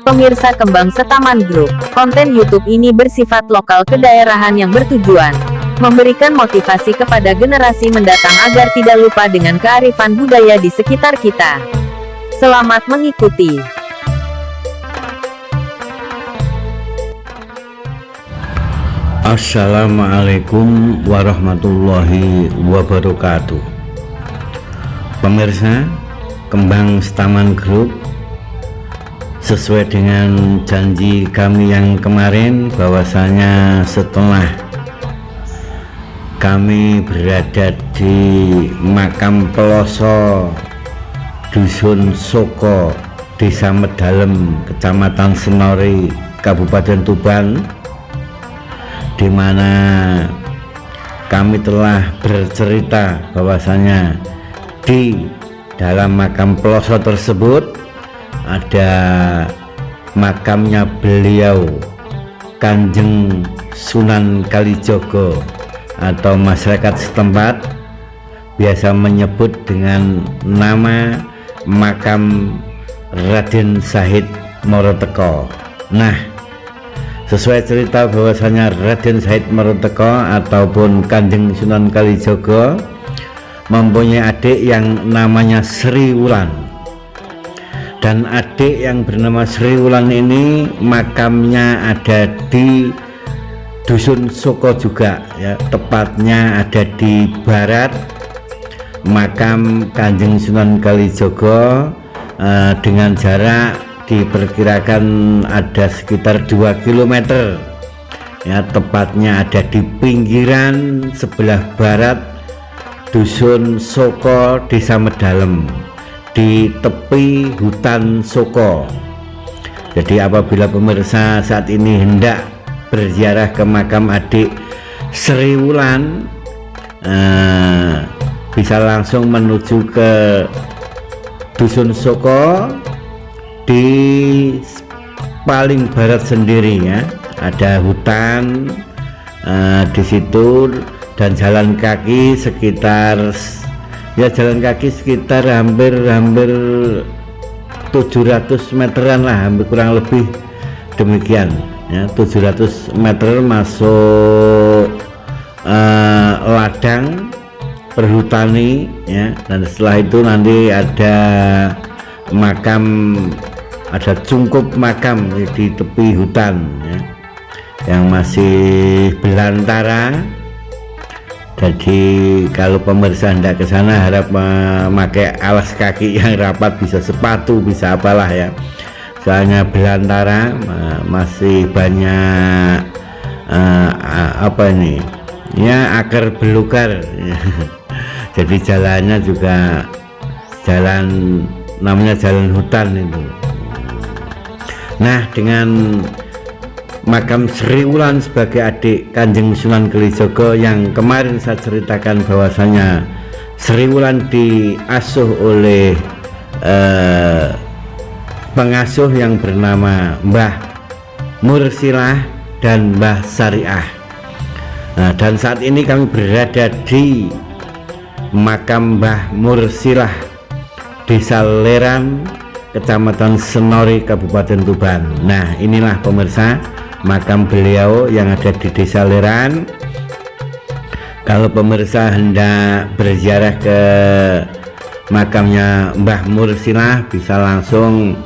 Pemirsa Kembang Setaman Group, konten YouTube ini bersifat lokal kedaerahan yang bertujuan memberikan motivasi kepada generasi mendatang agar tidak lupa dengan kearifan budaya di sekitar kita. Selamat mengikuti. Assalamualaikum warahmatullahi wabarakatuh. Pemirsa Kembang Setaman Group, sesuai dengan janji kami yang kemarin, bahwasanya setelah kami berada di makam Peloso Dusun Soko, Desa Medalem, Kecamatan Senori, Kabupaten Tuban, di mana kami telah bercerita bahwasanya di dalam makam Peloso tersebut ada makamnya beliau Kanjeng Sunan Kalijogo, atau masyarakat setempat biasa menyebut dengan nama makam Raden Syahid Moroteko. Nah, sesuai cerita bahwasanya Raden Syahid Moroteko ataupun Kanjeng Sunan Kalijogo mempunyai adik yang namanya Sri Wulan, dan adik yang bernama Sri Wulan ini makamnya ada di Dusun Soko juga ya, tepatnya ada di barat makam Kanjeng Sunan Kalijogo, dengan jarak diperkirakan ada sekitar 2 km ya, tepatnya ada di pinggiran sebelah barat Dusun Soko, Desa Medalem, di tepi hutan Soko. Jadi apabila pemirsa saat ini hendak berziarah ke makam adik Sri Wulan, bisa langsung menuju ke Dusun Soko. Di paling barat sendiri ya, ada hutan di situ, dan jalan kaki sekitar hampir 700 meteran lah, hampir kurang lebih demikian ya, 700 meter masuk ladang perhutani ya, dan setelah itu nanti ada makam, ada cungkup makam di tepi hutan ya, yang masih belantara. Jadi kalau pemirsa hendak ke sana harap memakai alas kaki yang rapat, bisa sepatu, bisa apalah ya, soalnya belantara, masih banyak apa ini ya, akar belukar ya. Jadi jalannya juga jalan, namanya jalan hutan itu. Nah, dengan makam Sri Wulan sebagai adik Kanjeng Sunan Kalijogo yang kemarin saya ceritakan bahwasanya Sri Wulan diasuh oleh pengasuh yang bernama Mbah Mursilah dan Mbah Syariah. Nah, dan saat ini kami berada di makam Mbah Mursilah, Desa Leran, Kecamatan Senori, Kabupaten Tuban. Nah, inilah pemirsa makam beliau yang ada di Desa Leran. Kalau pemirsa hendak berziarah ke makamnya Mbah Mursilah, bisa langsung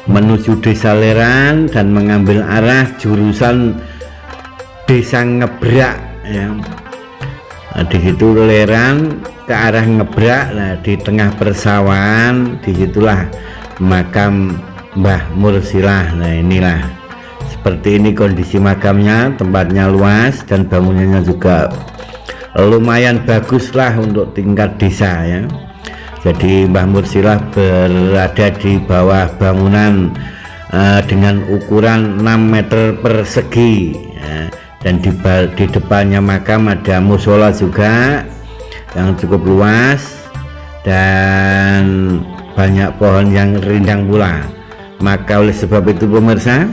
menuju Desa Leran dan mengambil arah jurusan Desa Ngebrak ya. Nah, di situ Leran ke arah Ngebrak. Nah, di tengah persawahan disitulah makam Mbah Mursilah. Nah, inilah seperti ini kondisi makamnya, tempatnya luas dan bangunannya juga lumayan bagus lah untuk tingkat desa ya. Jadi Mbah Mursilah berada di bawah bangunan dengan ukuran 6 meter persegi ya. Dan di depannya makam ada musola juga yang cukup luas dan banyak pohon yang rindang pula. Maka oleh sebab itu pemirsa,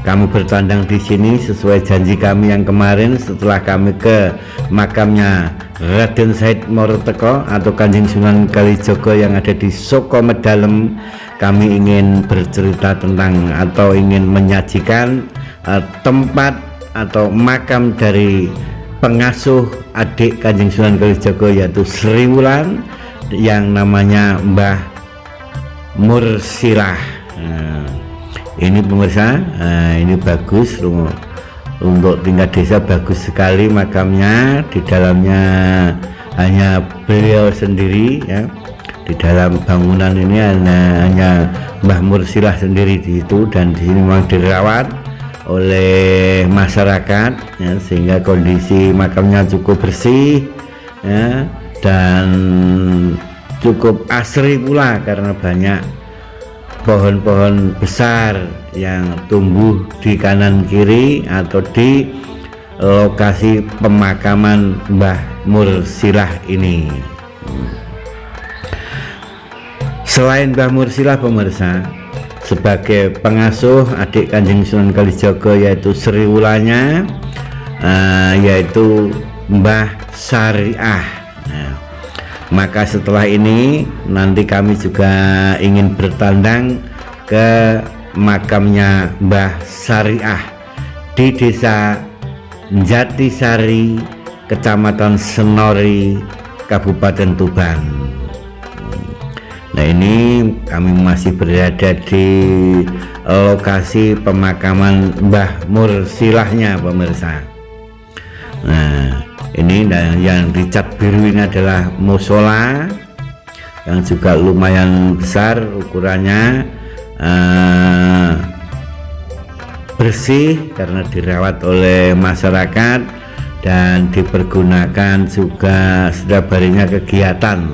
kami bertandang di sini sesuai janji kami yang kemarin setelah kami ke makamnya Raden Syahid Moroteko atau Kanjeng Sunan Kalijogo yang ada di Soko Medalem, kami ingin bercerita tentang atau ingin menyajikan tempat atau makam dari pengasuh adik Kanjeng Sunan Kalijaga, yaitu Sri Wulan, yang namanya Mbah Mursilah. Ini pemirsa, ini bagus untuk tingkat desa, bagus sekali makamnya. Di dalamnya hanya beliau sendiri ya. Di dalam bangunan ini hanya Mbah Mursilah sendiri di situ, dan di sini memang dirawat oleh masyarakat ya, sehingga kondisi makamnya cukup bersih ya, dan cukup asri pula karena banyak pohon-pohon besar yang tumbuh di kanan kiri atau di lokasi pemakaman Mbah Mursilah ini. Selain Mbah Mursilah pemirsa, sebagai pengasuh adik Kanjeng Sunan Kalijaga yaitu Sri Wulanya, yaitu Mbah Syariah. Maka setelah ini nanti kami juga ingin bertandang ke makamnya Mbah Syariah di Desa Jatisari, Kecamatan Senori, Kabupaten Tuban. Nah, ini kami masih berada di lokasi pemakaman Mbah Mursilahnya pemirsa. Nah, ini yang dicat biru ini adalah musola yang juga lumayan besar ukurannya, bersih karena dirawat oleh masyarakat dan dipergunakan juga setiap harinya kegiatan.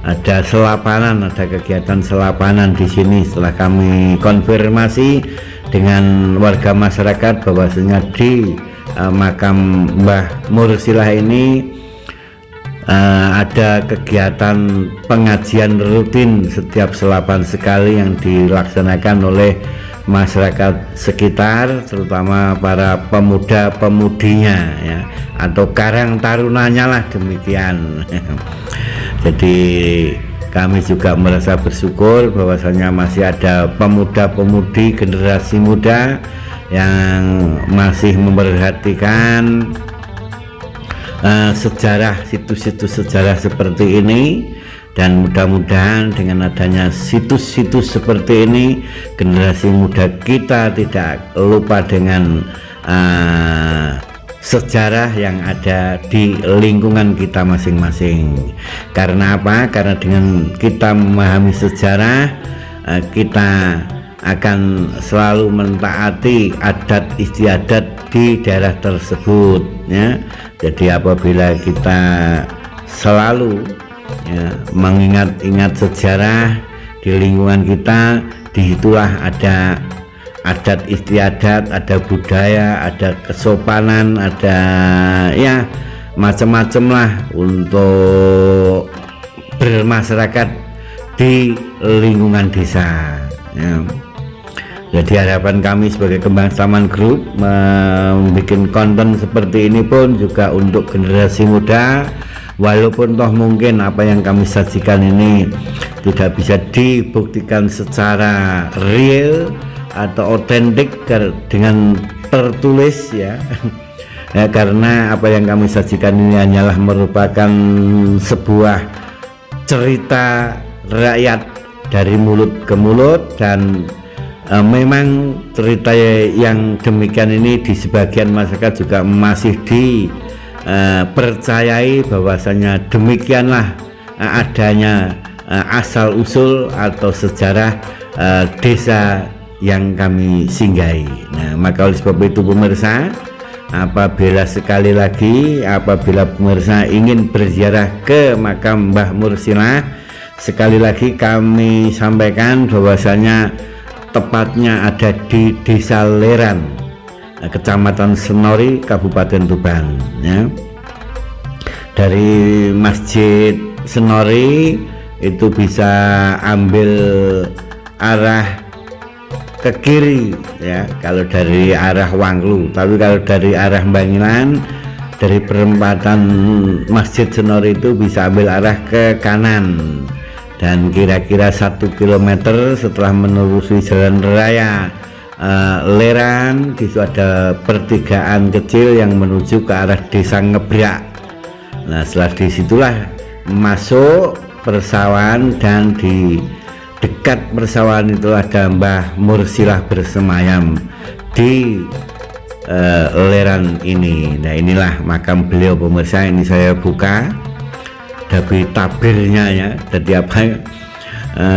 Ada selapanan, ada kegiatan selapanan di sini. Setelah kami konfirmasi dengan warga masyarakat bahwasanya di makam Mbah Mursilah ini ada kegiatan pengajian rutin setiap selapan sekali yang dilaksanakan oleh masyarakat sekitar, terutama para pemuda-pemudinya ya, atau karang tarunanya lah demikian. Jadi kami juga merasa bersyukur bahwasanya masih ada pemuda-pemudi generasi muda yang masih memperhatikan sejarah, situs-situs sejarah seperti ini, dan mudah-mudahan dengan adanya situs-situs seperti ini generasi muda kita tidak lupa dengan sejarah yang ada di lingkungan kita masing-masing. Karena apa? Karena dengan kita memahami sejarah, kita akan selalu mentaati adat istiadat di daerah tersebut ya. Jadi apabila kita selalu ya, mengingat-ingat sejarah di lingkungan kita, disitulah ada adat istiadat, ada budaya, ada kesopanan, ada ya macam-macam lah untuk bermasyarakat di lingkungan desa ya. Jadi harapan kami sebagai Kembang Taman Group membuat konten seperti ini pun juga untuk generasi muda, walaupun toh mungkin apa yang kami sajikan ini tidak bisa dibuktikan secara real atau otentik dengan tertulis ya. Ya, karena apa yang kami sajikan ini hanyalah merupakan sebuah cerita rakyat dari mulut ke mulut, dan memang cerita yang demikian ini di sebagian masyarakat juga masih dipercayai bahwasanya demikianlah adanya asal usul atau sejarah desa yang kami singgahi. Nah, maka oleh sebab itu pemirsa, apabila pemirsa ingin berziarah ke makam Mbah Mursilah, sekali lagi kami sampaikan bahwasanya tepatnya ada di Desa Leran, Kecamatan Senori, Kabupaten Tuban ya. Dari Masjid Senori itu bisa ambil arah ke kiri ya kalau dari arah Wanglu, tapi kalau dari arah Bangilan dari perempatan Masjid Senori itu bisa ambil arah ke kanan, dan kira-kira 1 kilometer setelah menelusuri jalan raya Leran, di situ ada pertigaan kecil yang menuju ke arah Desa Ngebrak. Nah, setelah disitulah masuk persawahan, dan di dekat persawahan itu ada Mbah Mursilah bersemayam di Leran ini. Nah, inilah makam beliau pemirsa. Ini saya buka dari tabirnya ya, jadi apa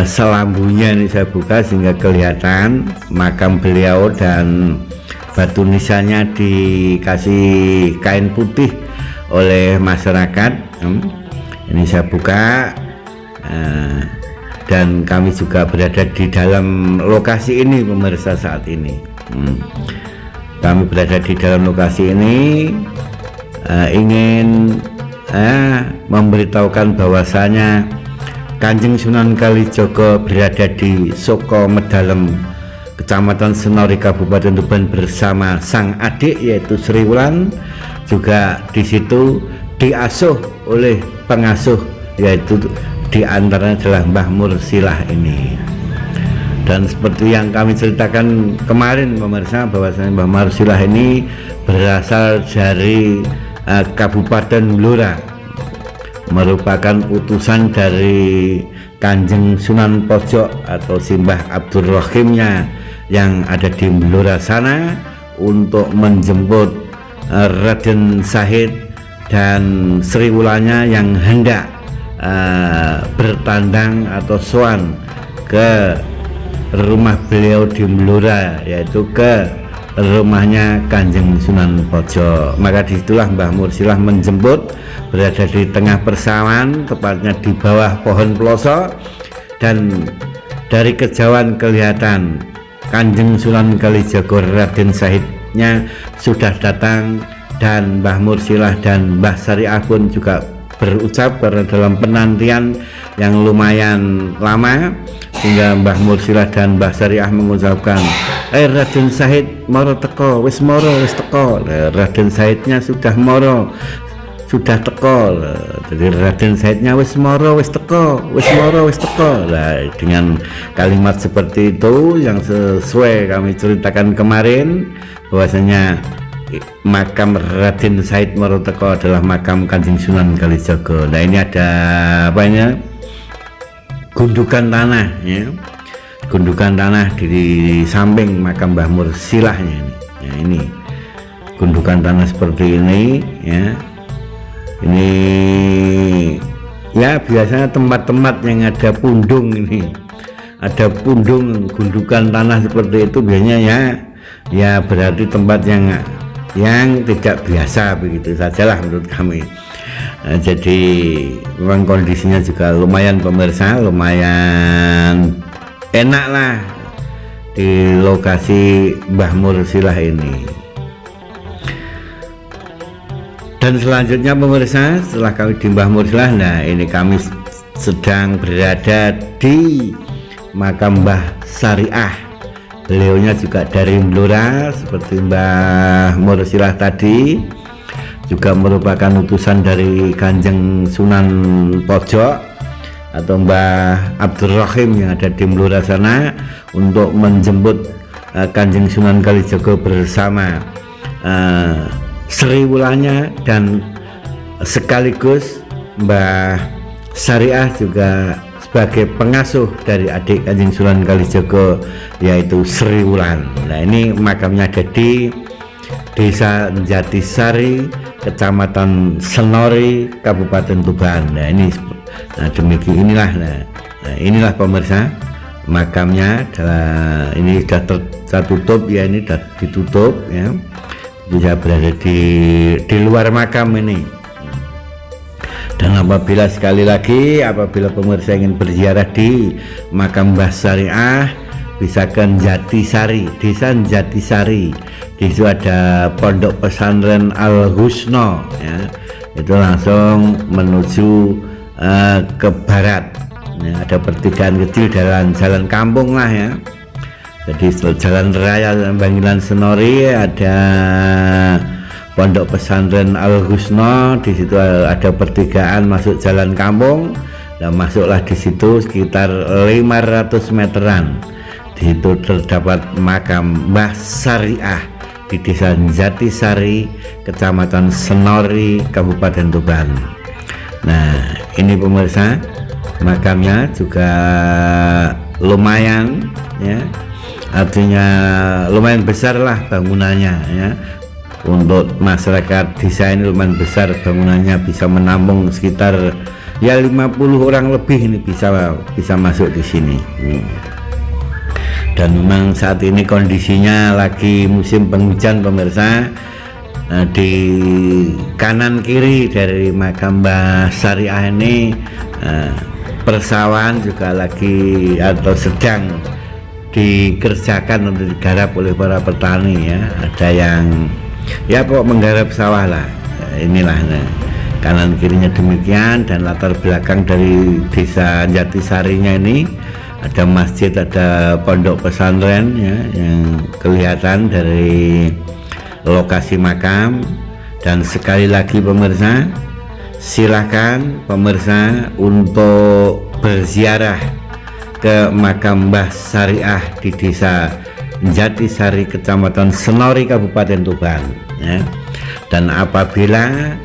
selambunya ini saya buka sehingga kelihatan makam beliau, dan batu nisannya dikasih kain putih oleh masyarakat. Ini saya buka, dan kami juga berada di dalam lokasi ini pemirsa saat ini. Kami berada di dalam lokasi ini, ingin memberitahukan bahwasanya Kanjeng Sunan Kalijaga berada di Soko Medalem, Kecamatan Senori, Kabupaten Tuban bersama sang adik yaitu Sri Wulan. Juga di situ diasuh oleh pengasuh, yaitu diantaranya adalah Mbah Mursilah ini. Dan seperti yang kami ceritakan kemarin pemirsa, bahwasanya Mbah Mursilah ini berasal dari Kabupaten Blora, merupakan utusan dari Kanjeng Sunan Pojok atau Simbah Abdur Rahimnya yang ada di Blora sana untuk menjemput Raden Sahid dan Sri Wulanya yang hendak bertandang atau sowan ke rumah beliau di Blora, yaitu ke rumahnya Kanjeng Sunan Pojok. Maka disitulah Mbah Mursilah menjemput, berada di tengah persawahan, tepatnya di bawah pohon peloso, dan dari kejauhan kelihatan Kanjeng Sunan Kalijaga Raden Sahidnya sudah datang, dan Mbah Mursilah dan Mbah Syariah pun juga berucap karena dalam penantian yang lumayan lama, sehingga Mbah Mursilah dan Mbah Syariah mengucapkan, Raden Sahid moro teko, wis moro wis teko. Raden Sahidnya sudah moro, sudah teko. Jadi Raden Sahidnya wis moro wis teko, wis moro wis teko. Nah, dengan kalimat seperti itu yang sesuai kami ceritakan kemarin, bahwasanya makam Raden Sahid moro teko adalah makam Kanjeng Sunan Kalijaga. Nah, ini ada apanya, gundukan tanah ya, gundukan tanah di samping makam Mbah Mursilahnya ini. Ya, ini gundukan tanah seperti ini ya. Ini ya biasanya tempat-tempat yang ada pundung ini, ada pundung gundukan tanah seperti itu biasanya ya berarti tempat yang tidak biasa, begitu sajalah menurut kami. Nah, jadi memang kondisinya juga lumayan pemirsa, lumayan enak lah di lokasi Mbah Mursilah ini. Dan selanjutnya pemirsa, setelah kami di Mbah Mursilah, nah ini kami sedang berada di makam Mbah Syariah. Beliaunya juga dari Blora seperti Mbah Mursilah tadi, juga merupakan utusan dari Kanjeng Sunan Pojok atau Mbah Abdur Rahim yang ada di Blora sana untuk menjemput Kanjeng Sunan Kalijaga bersama Sri Wulanya, dan sekaligus Mbah Syariah juga sebagai pengasuh dari adik Kanjeng Sunan Kalijaga yaitu Sri Wulan. Nah, ini makamnya ada di Desa Jatisari, Kecamatan Senori, Kabupaten Tuban. Nah, ini inilah inilah pemirsa makamnya. Ini sudah tertutup ya, ini sudah ditutup ya. Bisa berada di luar makam ini. Dan apabila sekali lagi apabila pemirsa ingin berziarah di makam Mbah Syariah, bisa ke Jatisari, Desa Jatisari. Di situ ada pondok pesantren Al Husno ya. Itu langsung menuju ke barat ya, ada pertigaan kecil jalan kampung lah ya. Jadi jalan raya Bangilan Senori ada pondok pesantren Al Husno, di situ ada pertigaan masuk jalan kampung. Dan masuklah di situ sekitar 500 meteran. Di situ terdapat makam Mbah Syariah di Desa Jatisari, Kecamatan Senori, Kabupaten Tuban. Nah, ini pemirsa, makamnya juga lumayan ya, artinya lumayan besar lah bangunannya ya. Untuk masyarakat desa ini lumayan besar bangunannya, bisa menampung sekitar ya 50 orang lebih ini bisa masuk di sini. Dan memang saat ini kondisinya lagi musim penghujan pemirsa. Di kanan kiri dari makam Mbah Syariah ini persawahan juga lagi atau sedang dikerjakan untuk digarap oleh para petani ya. Ada yang ya pokok menggarap sawah lah. Inilah kanan kirinya demikian. Dan latar belakang dari Desa Jatisarinya ini ada masjid, ada pondok pesantren ya, yang kelihatan dari lokasi makam. Dan sekali lagi pemirsa, silakan pemirsa untuk berziarah ke makam Mbah Syariah di Desa Jatisari, Kecamatan Senori, Kabupaten Tuban ya. Dan apabila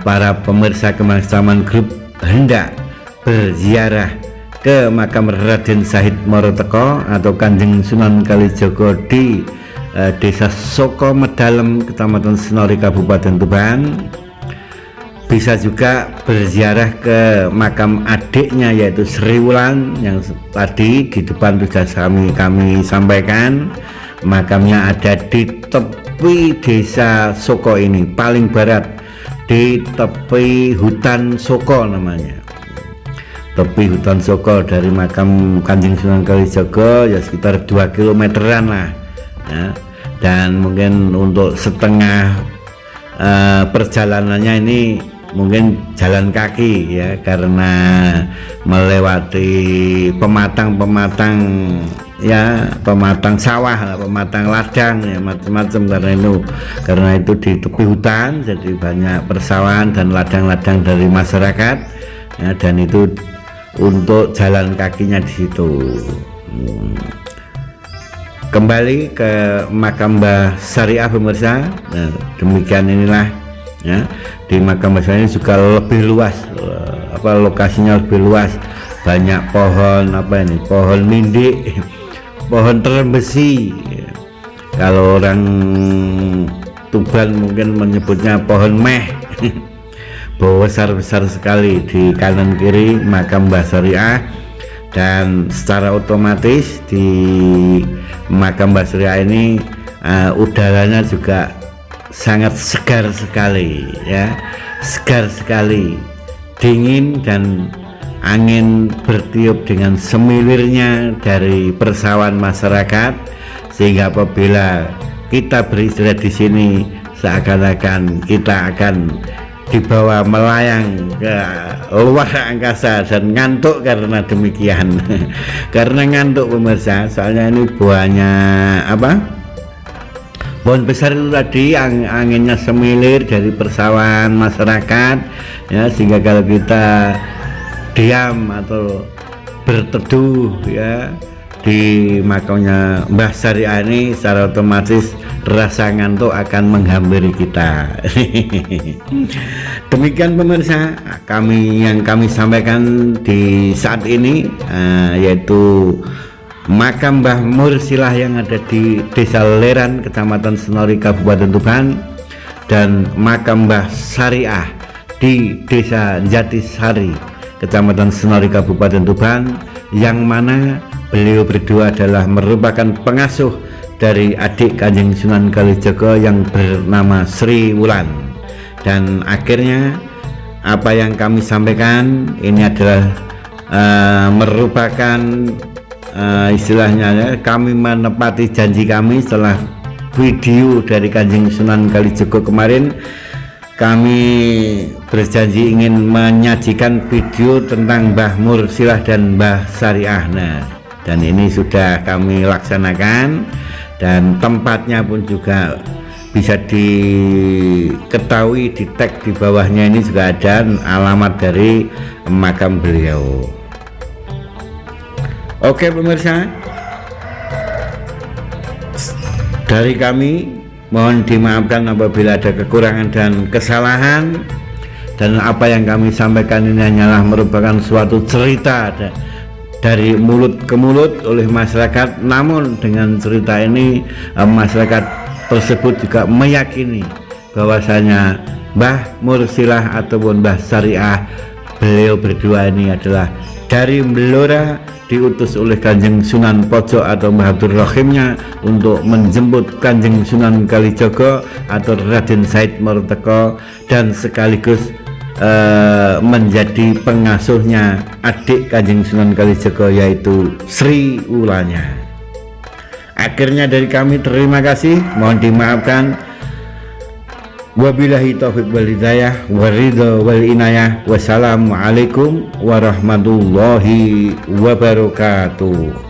para pemirsa Kemaslaman Group hendak berziarah ke makam Raden Syahid Moroteko atau Kanjeng Sunan Kalijaga di Desa Soko Medalem, Kecamatan Senori, Kabupaten Tuban, bisa juga berziarah ke makam adiknya yaitu Sri Wulan yang tadi di depan sudah kami sampaikan. Makamnya ada di tepi Desa Soko ini, paling barat, di tepi hutan Soko namanya. Tepi hutan Soko dari makam Kanjeng Sunan Kalijaga ya sekitar 2 kilometeran lah ya. Dan mungkin untuk setengah perjalanannya ini mungkin jalan kaki ya, karena melewati pematang ya, pematang sawah, pematang ladang ya, macam-macam. Karena itu di tepi hutan, jadi banyak persawahan dan ladang-ladang dari masyarakat ya, dan itu untuk jalan kakinya di situ. Kembali ke makam Mbah Syariah pemirsa. Nah, demikian inilah ya, di makam Mbah Syariah ini juga lebih luas, lokasinya lebih luas, banyak pohon pohon mindik, pohon terembesi ya. Kalau orang Tuban mungkin menyebutnya pohon meh. Besar-besar sekali di kanan kiri makam Mbah Syariah. Dan secara otomatis di makam Mbah Syariah ini udaranya juga sangat segar sekali ya, segar sekali, dingin, dan angin bertiup dengan semilirnya dari persawahan masyarakat, sehingga apabila kita beristirahat di sini seakan-akan kita akan dibawa melayang ke luar angkasa dan ngantuk karena demikian. Karena ngantuk pemirsa, soalnya ini buahnya pohon besar itu tadi, anginnya semilir dari persawahan masyarakat ya, sehingga kalau kita diam atau berteduh ya di makamnya Mbah Syariah ini, secara otomatis rasa ngantuk akan menghampiri kita. Demikian pemirsa, yang kami sampaikan di saat ini, yaitu makam Mbah Mursilah yang ada di Desa Leran, Kecamatan Senori, Kabupaten Tuban, dan makam Mbah Syariah di Desa Jatisari, Kecamatan Senori, Kabupaten Tuban, yang mana beliau berdua adalah merupakan pengasuh dari adik Kanjeng Sunan Kalijaga yang bernama Sri Wulan. Dan akhirnya apa yang kami sampaikan ini adalah merupakan istilahnya ya, kami menepati janji kami setelah video dari Kanjeng Sunan Kalijaga kemarin. Kami berjanji ingin menyajikan video tentang Mbah Mursilah dan Mbah Syariah. Nah, dan ini sudah kami laksanakan, dan tempatnya pun juga bisa diketahui di tag di bawahnya ini juga ada alamat dari makam beliau. Oke pemirsa, dari kami mohon dimaafkan apabila ada kekurangan dan kesalahan, dan apa yang kami sampaikan ini hanyalah merupakan suatu cerita dari mulut ke mulut oleh masyarakat. Namun dengan cerita ini masyarakat tersebut juga meyakini bahwasanya Mbah Mursilah ataupun Mbah Syariah, beliau berdua ini adalah dari Blora, diutus oleh Kanjeng Sunan Poco atau Mbah Abdul Rahimnya untuk menjemput Kanjeng Sunan Kalijogo atau Raden Said Morteko, dan sekaligus menjadi pengasuhnya adik Kanjeng Sunan Kalijogo yaitu Sri Wulanya. Akhirnya dari kami terima kasih, mohon dimaafkan. Wabillahi taufiq wal hidayah waridho wal inayah. Wassalamualaikum warahmatullahi wabarakatuh.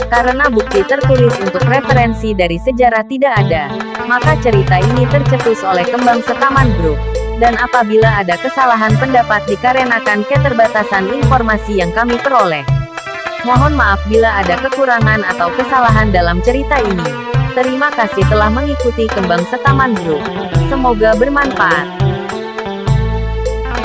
Karena bukti tertulis untuk referensi dari sejarah tidak ada, maka cerita ini tercetus oleh Kembang Setaman Group. Dan apabila ada kesalahan pendapat dikarenakan keterbatasan informasi yang kami peroleh, mohon maaf bila ada kekurangan atau kesalahan dalam cerita ini. Terima kasih telah mengikuti Kembang Setaman Group. Semoga bermanfaat.